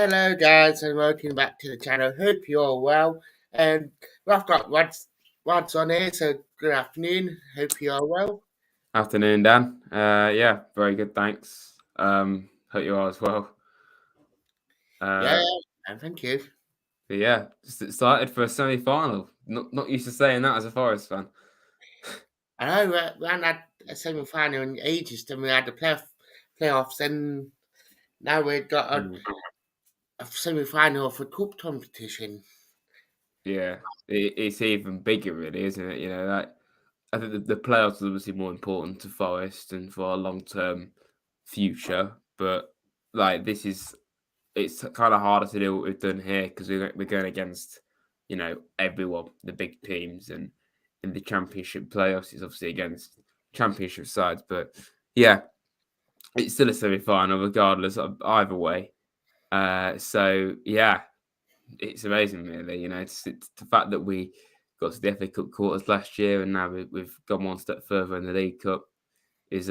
Hello, guys, and welcome back to the channel. Hope you're all well. We've got Rod's on here, so good afternoon. Hope you're all well. Afternoon, Dan. Yeah, very good, thanks. Hope you are as well. Yeah, Uh, and thank you. but yeah, just excited for a semi-final. Not used to saying that as a Forest fan. I know we haven't had a semi-final in ages, then we had the playoffs, and now we've got Mm. a semi-final for cup competition. Yeah, it's even bigger, really, isn't it? Like I think the playoffs is obviously more important to Forest and for our long-term future, but like it's kind of harder to do what we've done here because we're going against, everyone, the big teams, and in the championship playoffs, it's obviously against championship sides. But yeah, it's still a semi-final regardless of either way. So yeah, it's amazing, really. It's the fact that we got to the FA Cup quarters last year, and now we've gone one step further in the League Cup. Is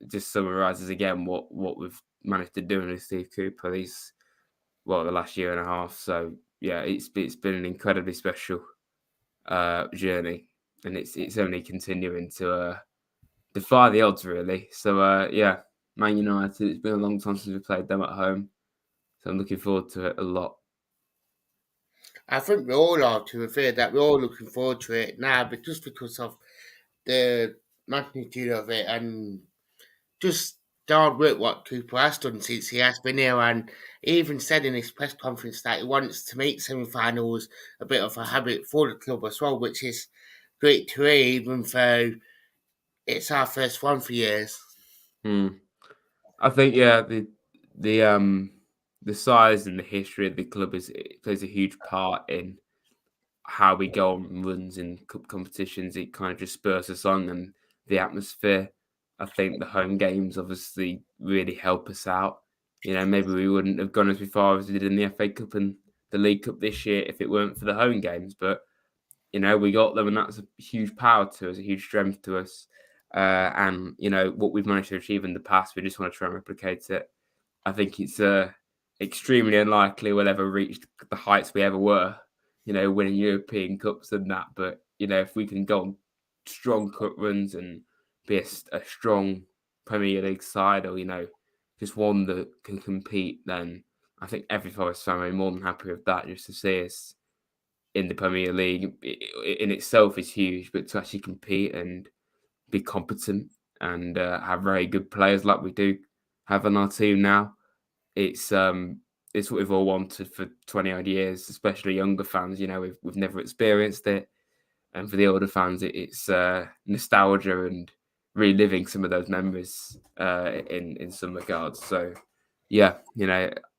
just summarises again what we've managed to do under Steve Cooper the last year and a half. So yeah, it's been an incredibly special journey, and it's only continuing to defy the odds, really. So yeah, Man United. It's been a long time since we played them at home, so I'm looking forward to it a lot. I think we all are, to be fair, that we're all looking forward to it now, but just because of the magnitude of it and just the hard work what Cooper has done since he has been here, and he even said in his press conference that he wants to make semi-finals a bit of a habit for the club as well, which is great to hear, even though it's our first one for years. Hmm. I think yeah, the um the size and the history of the club it plays a huge part in how we go on runs in cup competitions. It kind of just spurs us on, and the atmosphere. I think the home games obviously really help us out. Maybe we wouldn't have gone as far as we did in the FA Cup and the League Cup this year if it weren't for the home games. But we got them, and that's a huge power to us, a huge strength to us. And what we've managed to achieve in the past, we just want to try and replicate it. I think it's extremely unlikely we'll ever reach the heights we ever were, winning European Cups and that. But, if we can go on strong cup runs and be a strong Premier League side, or, just one that can compete, then I think every Forest fan will be more than happy with that, just to see us in the Premier League in itself is huge, but to actually compete and be competent and have very good players like we do have on our team now, it's what we've all wanted for 20 odd years, especially younger fans. We've never experienced it, and for the older fans, it's nostalgia and reliving some of those memories in some regards. So yeah,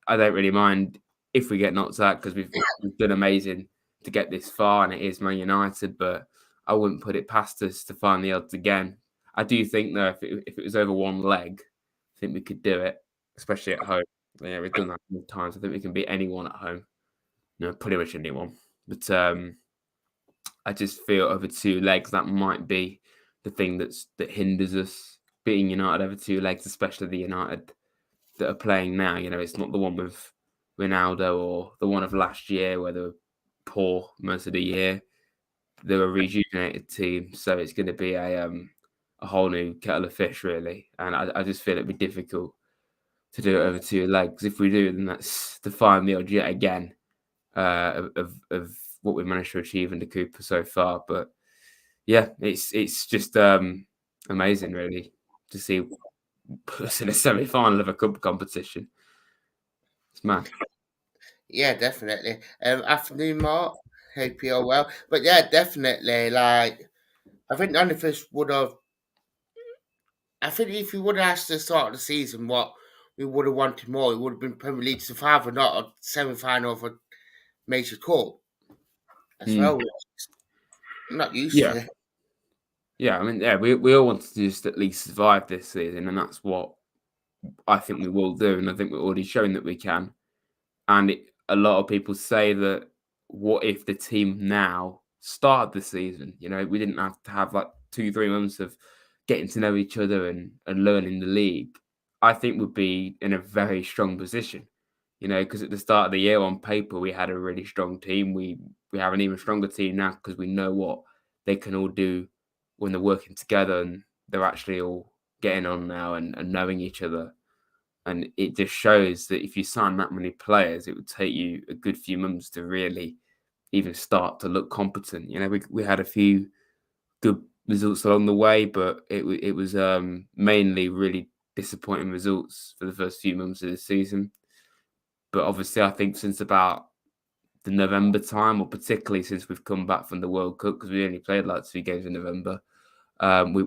I don't really mind if we get knocked out because we've done amazing to get this far, and it is Man United, but I wouldn't put it past us to find the odds again. I do think though, if it was over one leg, I think we could do it, especially at home. Yeah, we've done that many times. I think we can beat anyone at home. Pretty much anyone. But I just feel over two legs that might be the thing that hinders us beating United over two legs, especially the United that are playing now. It's not the one with Ronaldo or the one of last year where they were poor most of the year. They're a rejuvenated team, so it's going to be a whole new kettle of fish, really. And I just feel it'd be difficult to do it over two legs. If we do, then that's defying the odds yet again of what we've managed to achieve under Cooper so far. But yeah, it's just amazing, really, to see us in a semi-final of a cup competition. It's mad. Yeah, definitely. Afternoon, Mark. Hope you're well. But yeah, definitely. Like, I think none of us would have. I think if you would have asked us to start of the season what we would have wanted more, it would have been Premier League survival, not a semi final of a major cup as well. Mm. Which I'm not used Yeah, to. yeah. I mean, yeah, we all want to just at least survive this season, and that's what I think we will do. And I think we're already showing that we can. And a lot of people say that what if the team now started the season? We didn't have to have like 2-3 months of getting to know each other and learning the league. I think we'd be in a very strong position because at the start of the year, on paper, we had a really strong team. We have an even stronger team now because we know what they can all do when they're working together and they're actually all getting on now and knowing each other. And it just shows that if you sign that many players, it would take you a good few months to really even start to look competent. We had a few good results along the way, but it was mainly really disappointing results for the first few months of the season. But obviously, I think since about the November time, or particularly since we've come back from the World Cup, because we only played like 2 games in November,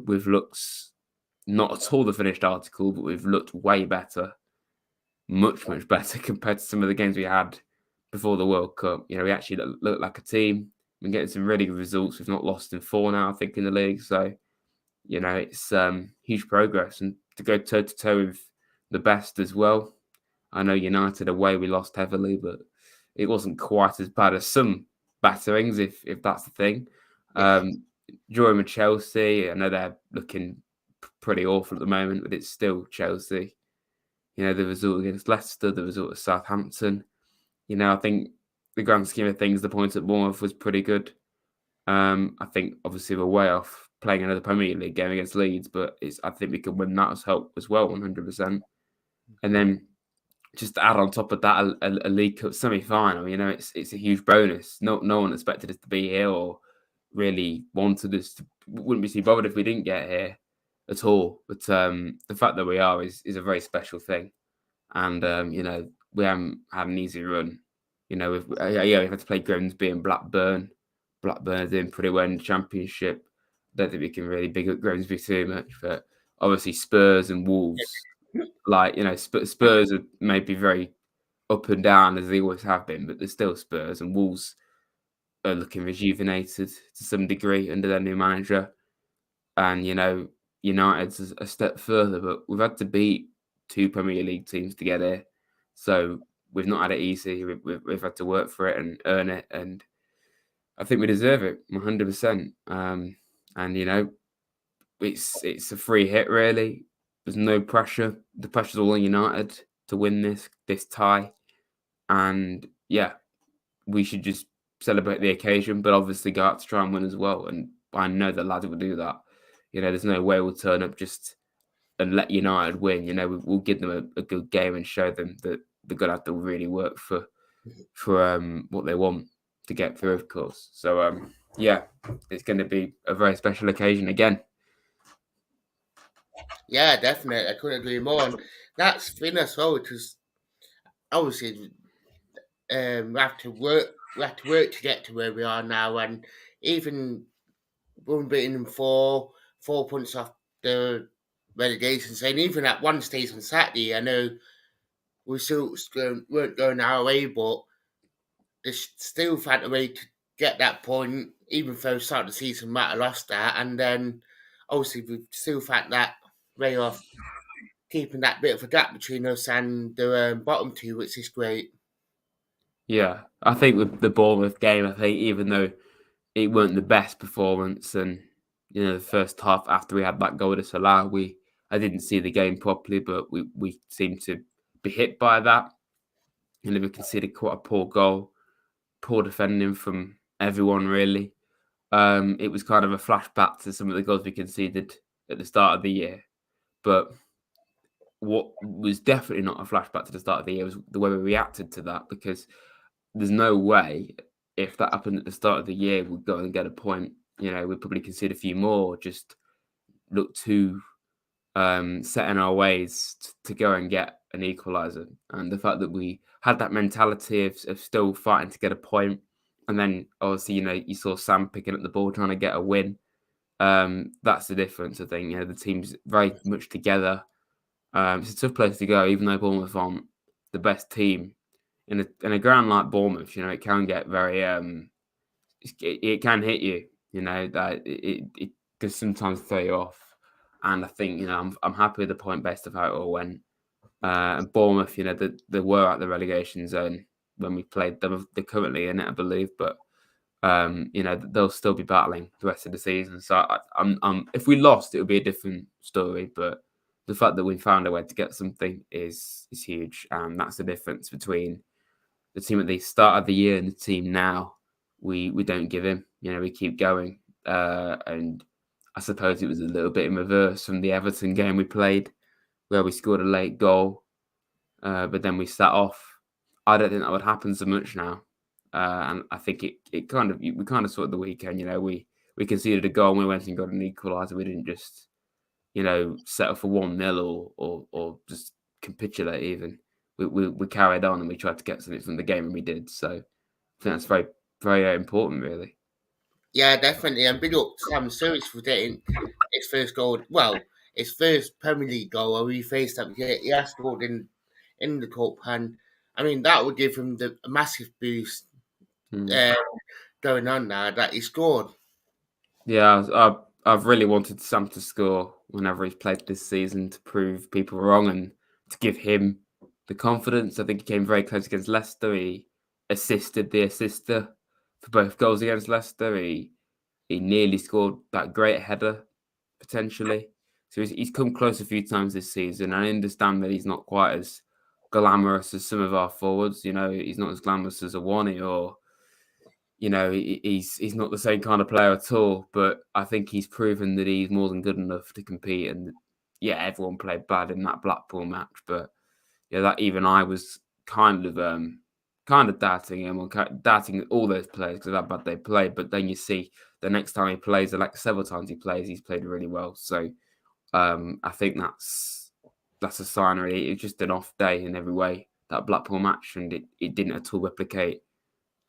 we've looked not at all the finished article, but we've looked way better, much better compared to some of the games we had before the World Cup. We actually look like a team. We're getting some really good results. We've not lost in 4 now, I think, in the league. So, it's huge progress. And to go toe-to-toe with the best as well. I know United away, we lost heavily, but it wasn't quite as bad as some batterings, if that's the thing. Yeah, Drawing with Chelsea, I know they're looking pretty awful at the moment, but it's still Chelsea. The result against Leicester, the result of Southampton. I think the grand scheme of things, the point at Bournemouth was pretty good. I think obviously we're way off playing another Premier League game against Leeds, but I think we could win that as well, 100%. And then just to add on top of that, a League Cup semi-final. It's a huge bonus. No one expected us to be here or really wanted us to. Wouldn't be too bothered if we didn't get here at all. But the fact that we are is a very special thing. And we haven't had an easy run. We've had to play Grimsby and Blackburn. Blackburn are doing pretty well in the Championship. Don't think we can really big up Grimsby too much, but obviously Spurs and Wolves, Spurs are maybe very up and down as they always have been, but they're still Spurs, and Wolves are looking rejuvenated to some degree under their new manager. And United's a step further, but we've had to beat 2 Premier League teams to get here, so we've not had it easy. We've had to work for it and earn it, and I think we deserve it 100%. And it's a free hit really. There's no pressure. The pressure's all on United to win this tie, and yeah, we should just celebrate the occasion, but obviously go out to try and win as well. And I know the lads will do that. There's no way we'll turn up just and let United win. We'll give them a good game and show them that they're gonna have to really work for what they want to get through, of course. So yeah, it's going to be a very special occasion again. yeah, definitely. I couldn't agree more. And that's the thing as well, because obviously we have to work. We have to work to get to where we are now, and even one beating 4 points off the relegation. Saying even at one stage on Saturday, I know we still weren't going our way, but they still found a way to get that point, even though start of the season might have lost that, and then obviously we still found that way of keeping that bit of a gap between us and the bottom two, which is great. Yeah, I think with the Bournemouth game, I think even though it weren't the best performance, and the first half after we had that goal to Salah, I didn't see the game properly, but we seemed to be hit by that. We conceded quite a poor goal, poor defending from everyone really. It was kind of a flashback to some of the goals we conceded at the start of the year, but what was definitely not a flashback to the start of the year was the way we reacted to that, because there's no way if that happened at the start of the year we'd go and get a point. We'd probably concede a few more, just look too set in our ways to go and get an equaliser. And the fact that we had that mentality of still fighting to get a point, and then obviously you saw Sam picking up the ball trying to get a win. That's the difference, I think. The team's very much together. It's a tough place to go, even though Bournemouth aren't the best team. In a ground like Bournemouth, it can get very it can hit you. That it can sometimes throw you off. And I think I'm happy with the point based of how it all went. And Bournemouth, they were at the relegation zone when we played them. They're currently in it, I believe, but they'll still be battling the rest of the season. So I'm if we lost, it would be a different story. But the fact that we found a way to get something is huge, and that's the difference between the team at the start of the year and the team now. We don't give in, we keep going, and I suppose it was a little bit in reverse from the Everton game we played, where we scored a late goal, but then we sat off. I don't think that would happen so much now, and I think it kind of we kind of saw at the weekend. We conceded a goal and we went and got an equaliser. We didn't just settle for 1-0 or just capitulate even. We carried on and we tried to get something from the game and we did. So I think that's very, very important, really. Yeah, definitely. And big up Sam Surridge for getting his first goal. Well, his first Premier League goal where we faced up. He has scored in the cup, and I mean that would give him a massive boost Mm. uh, going on now that he scored. Yeah, I've really wanted Sam to score whenever he's played this season to prove people wrong and to give him the confidence. I think he came very close against Leicester. He assisted the assister for both goals against Leicester. He nearly scored that great header potentially. So he's come close a few times this season. I understand that he's not quite as glamorous as some of our forwards. He's not as glamorous as a Wani or he's not the same kind of player at all. But I think he's proven that he's more than good enough to compete. And yeah, everyone played bad in that Blackpool match, but yeah, that even I was kind of doubting him or doubting all those players because of how bad they played. But then you see the next time he plays, like several times he plays, he's played really well. So I think that's a sign. Really, it's just an off day in every way, that Blackpool match, and it didn't at all replicate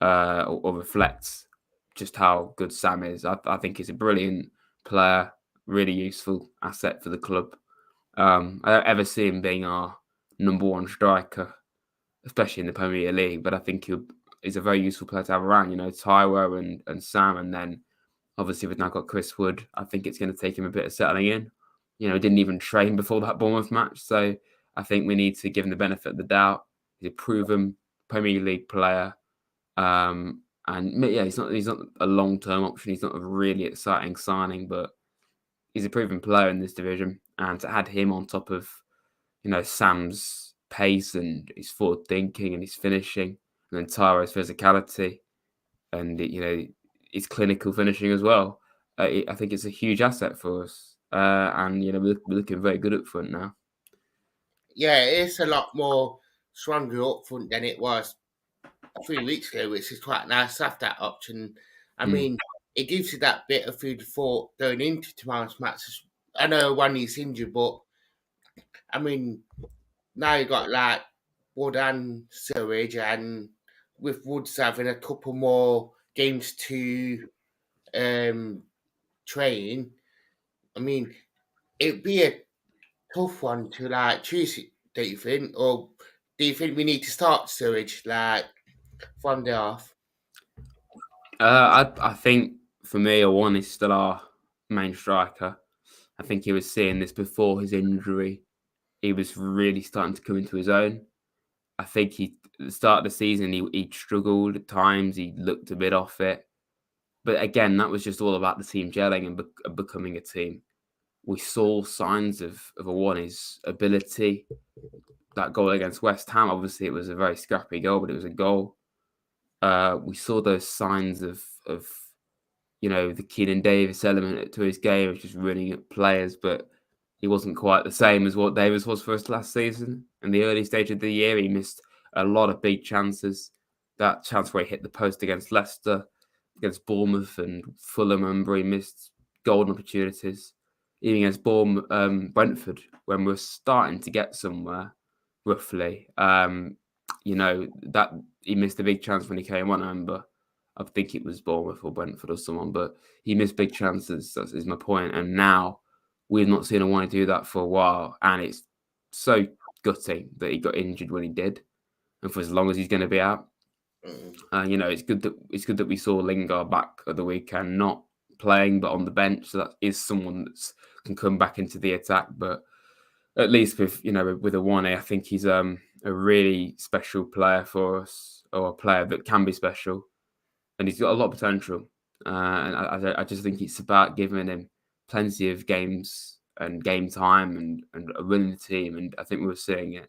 or reflect just how good Sam is. I think he's a brilliant player, really useful asset for the club. I don't ever see him being our number one striker, especially in the Premier League. But I think he's a very useful player to have around. Taiwo and Sam, and then obviously we've now got Chris Wood. I think it's going to take him a bit of settling in. He didn't even train before that Bournemouth match, so I think we need to give him the benefit of the doubt. He's a proven Premier League player, and yeah, he's not a long term option. He's not a really exciting signing, but he's a proven player in this division, and to add him on top of Sam's pace and his forward thinking and his finishing, and then Tyro's physicality and his clinical finishing as well. I think it's a huge asset for us, and we're looking very good up front now. Yeah, it's a lot more stronger up front than it was 3 weeks ago, which is quite nice to have that option. I Mm. mean, it gives you that bit of food for thought going into tomorrow's match. I know one is injured, but I mean, now you got like Wood and Surridge, and with Woods having a couple more games to um, train. I mean, it'd be a tough one to like choose. Do you think, or do you think we need to start Surridge like from the off? I think for me, Awan is still our main striker. I think he was seeing this before his injury. He was really starting to come into his own. I think at the start of the season, he struggled at times. He looked a bit off it. But again, that was just all about the team gelling and becoming a team. We saw signs of Awani's ability. That goal against West Ham, obviously, it was a very scrappy goal, but it was a goal. We saw those signs of the Keenan Davis element to his game, of just running at players, but he wasn't quite the same as what Davis was for us last season. In the early stage of the year, he missed a lot of big chances. That chance where he hit the post against Leicester, against Bournemouth and Fulham, he missed golden opportunities. Even against Brentford, when we're starting to get somewhere, roughly. That he missed a big chance when he came on, I remember. I think it was Bournemouth or Brentford or someone, but he missed big chances. That is my point. And now we've not seen him want to do that for a while, and it's so gutting that he got injured when he did, and for as long as he's going to be out. It's good that we saw Lingard back at the weekend, not playing but on the bench. So that is someone that can come back into the attack. But at least with Awani, I think he's a really special player for us, or a player that can be special, and he's got a lot of potential. And I just think it's about giving him plenty of games and game time and running the team, and I think we were seeing it.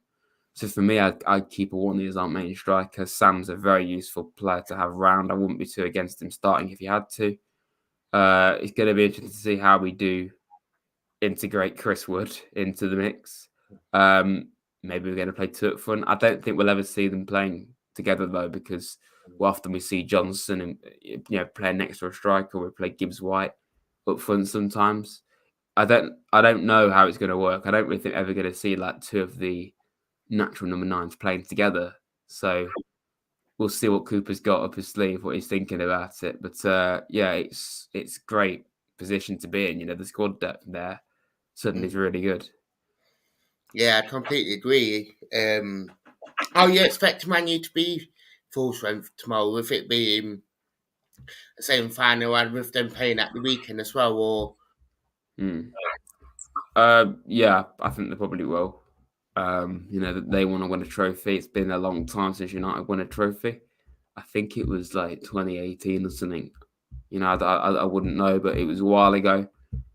So for me, I'd keep Awani as our main striker. Sam's a very useful player to have around. I wouldn't be too against him starting if he had to. It's going to be interesting to see how we do integrate Chris Wood into the mix. Maybe we're going to play two up front. I don't think we'll ever see them playing together though, because often we see Johnson and playing next to a striker. We play Gibbs White up front sometimes. I don't know how it's going to work. I don't really think we're ever going to see like two of the natural number nines playing together. So we'll see what Cooper's got up his sleeve, what he's thinking about it. But yeah, it's great position to be in. The squad depth there suddenly is really good. Yeah, I completely agree. Are you expecting Man U to be full strength tomorrow, with it being the same final and with them playing at the weekend as well? Or Yeah, I think they probably will. They want to win a trophy. It's been a long time since United won a trophy. I think it was like 2018 or something. I wouldn't know, but it was a while ago.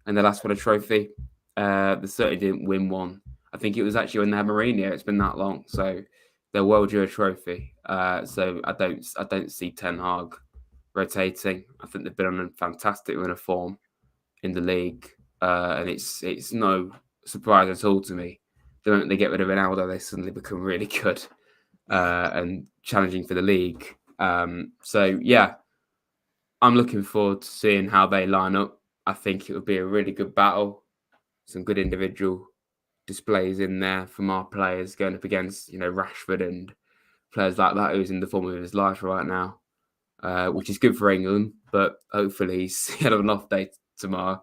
And they last won a trophy. They certainly didn't win one. I think it was actually when they had Mourinho. It's been that long, so they're well due a trophy. So I don't see Ten Hag rotating. I think they've been on a fantastic run of form in the league, and it's no surprise at all to me. The moment they get rid of Ronaldo, they suddenly become really good and challenging for the league. So yeah, I'm looking forward to seeing how they line up. I think it would be a really good battle. Some good individual displays in there from our players going up against, Rashford and players like that who's in the form of his life right now, which is good for England. But hopefully he's had an off day tomorrow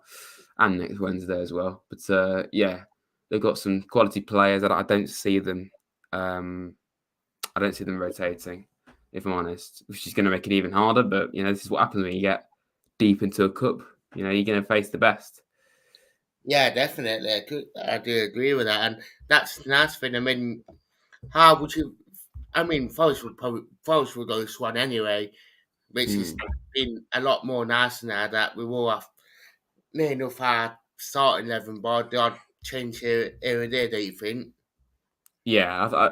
and next Wednesday as well. But yeah, they've got some quality players that I don't see them. I don't see them rotating, if I'm honest, which is going to make it even harder. But this is what happens when you get deep into a cup. You're going to face the best. yeah, definitely, I do agree with that, and that's the nice thing. I mean, how would you? I mean, Forest would go Swan anyway, which has been a lot more nicer now that we will have near enough our starting 11, but the odd change here and there. Do you think? Yeah,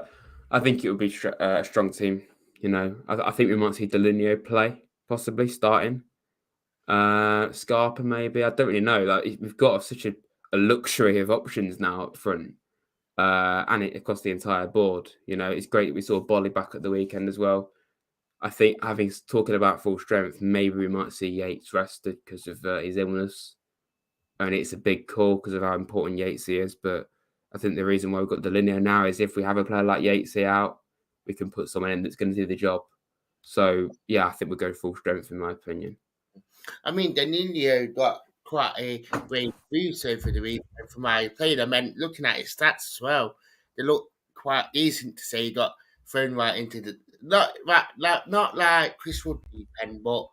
I think it would be a strong team. I think we might see Delineo play, possibly starting. Scarpa maybe. I don't really know. Like we've got such a luxury of options now up front, and across the entire board. It's great that we saw Bolly back at the weekend as well. I think talking about full strength, maybe we might see Yates rested because of his illness, and it's a big call because of how important Yates is. But I think the reason why we've got Delineo now is if we have a player like Yates out, we can put someone in that's going to do the job. So yeah, I think we'll go full strength in my opinion. I mean, Danilo got quite a great boost over the weekend from how he played. I mean, looking at his stats as well, they look quite decent to say he got thrown right into the not like Chris Wood pen, but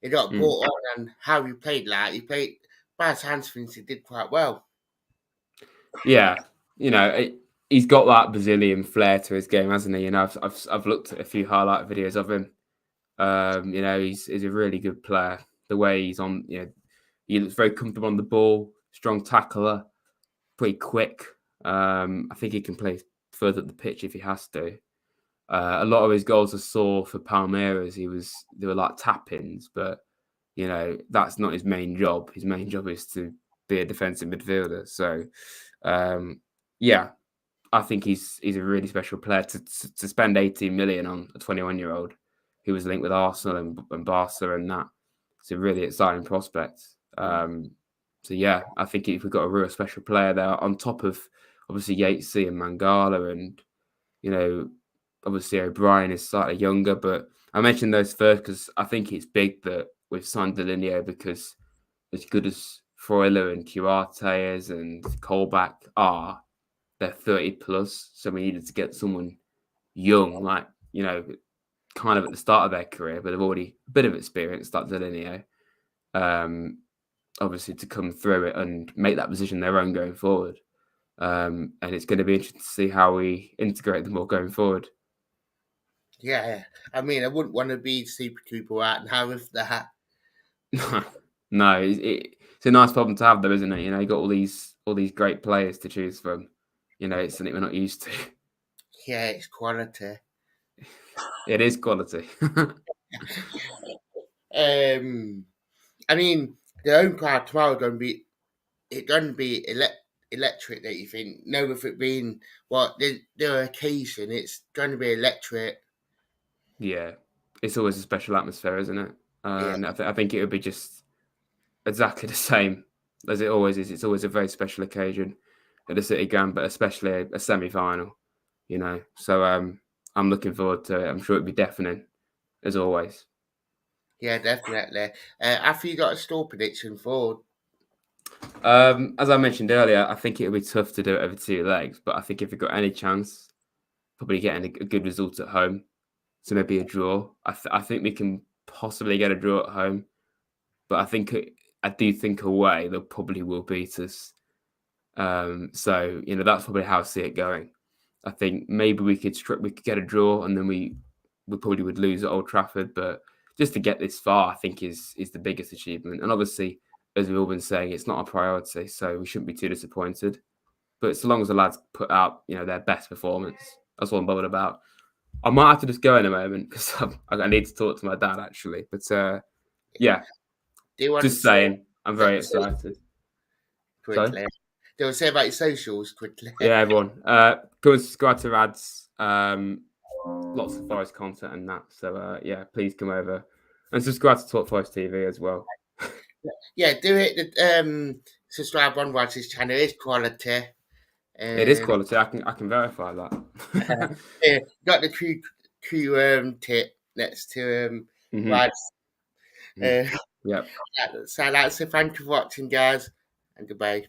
he got brought on and how he played. Like he played by his hands, things he did quite well. Yeah, he's got that Brazilian flair to his game, hasn't he? I've looked at a few highlight videos of him. He's a really good player. The way he's on, he looks very comfortable on the ball, strong tackler, pretty quick. I think he can play further up the pitch if he has to. A lot of his goals I saw for Palmeiras, they were like tap-ins, but that's not his main job. His main job is to be a defensive midfielder. So, yeah, I think he's a really special player to spend 18 million on a 21-year-old who was linked with Arsenal and Barca and that. It's a really exciting prospect. So yeah, I think if we've got a real special player there on top of obviously Yatesy and Mangala and obviously O'Brien is slightly younger, but I mentioned those first because I think it's big that we've signed Delineo because as good as Freuler and Cuartes and Colback are, they're 30 plus. So we needed to get someone young, like, kind of at the start of their career, but they've already a bit of experience, like Delineo, obviously to come through it and make that position their own going forward. And it's going to be interesting to see how we integrate them all going forward. Yeah, I mean, I wouldn't want to be Super Cooper right now with that. No, it's a nice problem to have, though, isn't it? You got all all these great players to choose from. It's something we're not used to. Yeah, it's quality. It is quality. I mean, the home crowd tomorrow going to be electric. That you think, no, with it being the occasion, it's going to be electric. Yeah, it's always a special atmosphere, isn't it? Yeah, And I think it would be just exactly the same as it always is. It's always a very special occasion at the City Ground, but especially a semi-final. So I'm looking forward to it. I'm sure it'll be deafening as always. yeah, definitely. After you got a store prediction for, As I mentioned earlier, I think it would be tough to do it over 2 legs, but I think if we've got any chance, probably getting a good result at home, so maybe a draw. I think we can possibly get a draw at home, but I do think away they probably will beat us. So that's probably how I see it going. I think maybe we could get a draw, and then we probably would lose at Old Trafford. But just to get this far, I think is the biggest achievement. And obviously, as we've all been saying, it's not a priority, so we shouldn't be too disappointed. But so long as the lads put out their best performance, that's what I'm bothered about. I might have to just go in a moment because I need to talk to my dad actually. But yeah, do you want to just say saying, I'm very say excited. Sorry. quickly? Do you want to say about your socials quickly? Yeah, everyone. Go and subscribe to Rad's. Lots of Forest content and that. So yeah, please come over and subscribe to Talk Forest TV as well. Yeah, do it. Subscribe on Rod's channel. It's quality. It is Um, quality. I can verify that. yeah, got the Q tip next to hmm Rod's. hmm Uh, Yep. so that's it. Thank you for watching, guys, and goodbye.